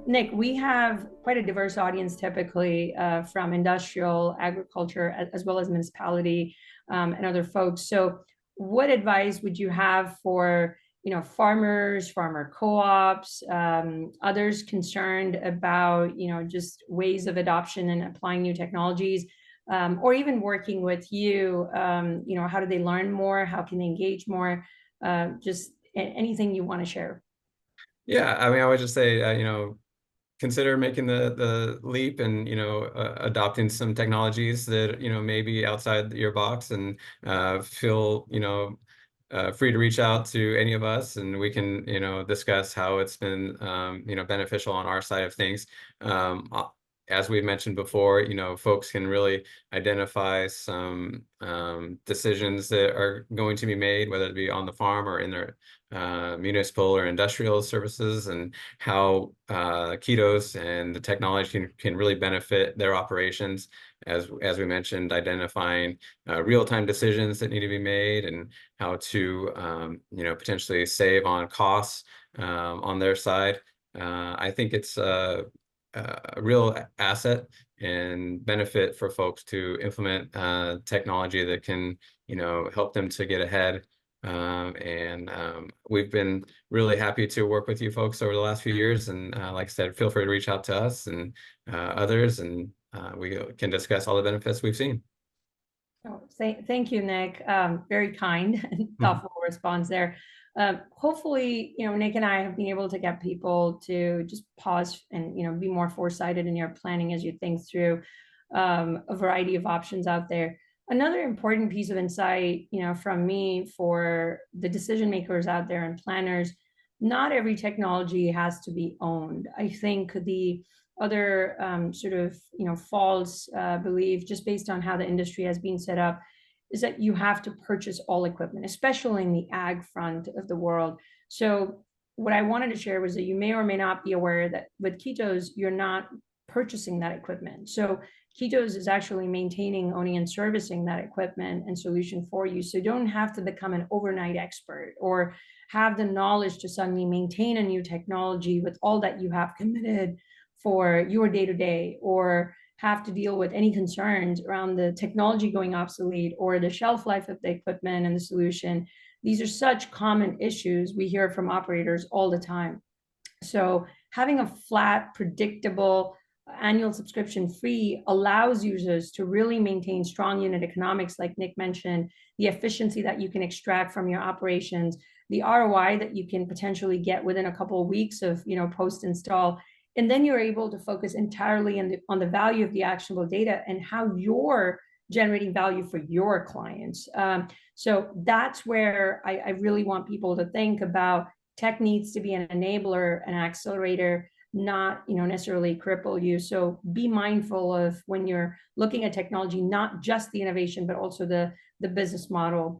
Nick, we have quite a diverse audience typically from industrial, agriculture, as well as municipality and other folks. So, what advice would you have for farmers, farmer co-ops, others concerned about just ways of adoption and applying new technologies, or even working with you? How do they learn more? How can they engage more? Just anything you want to share. Yeah, I mean, I would just say, consider making the leap and adopting some technologies that maybe outside your box, and feel free to reach out to any of us, and we can discuss how it's been beneficial on our side of things. As we mentioned before, folks can really identify some decisions that are going to be made, whether it be on the farm or in their municipal or industrial services, and how KETOS and the technology can really benefit their operations. As we mentioned, identifying real-time decisions that need to be made, and how to potentially save on costs on their side. I think it's a real asset and benefit for folks to implement technology that can help them to get ahead. We've been really happy to work with you folks over the last few years, and like I said, feel free to reach out to us and others, and we can discuss all the benefits we've seen. Oh, thank you, Nick. Very kind and thoughtful response there. Hopefully, Nick and I have been able to get people to just pause and, be more foresighted in your planning as you think through a variety of options out there. Another important piece of insight, from me for the decision makers out there and planners, not every technology has to be owned. I think the other sort of false belief, just based on how the industry has been set up, is that you have to purchase all equipment, especially in the ag front of the world. So what I wanted to share was that you may or may not be aware that with KETOS, you're not purchasing that equipment. So KETOS is actually maintaining, owning, and servicing that equipment and solution for you. So you don't have to become an overnight expert or have the knowledge to suddenly maintain a new technology with all that you have committed for your day-to-day, or have to deal with any concerns around the technology going obsolete or the shelf life of the equipment and the solution. These are such common issues we hear from operators all the time. So having a flat, predictable annual subscription fee allows users to really maintain strong unit economics, like Nick mentioned, the efficiency that you can extract from your operations, the ROI that you can potentially get within a couple of weeks of post-install. And then you're able to focus entirely on the value of the actionable data and how you're generating value for your clients. So that's where I really want people to think about. Tech needs to be an enabler, an accelerator, not necessarily cripple you. So be mindful of when you're looking at technology, not just the innovation, but also the business model.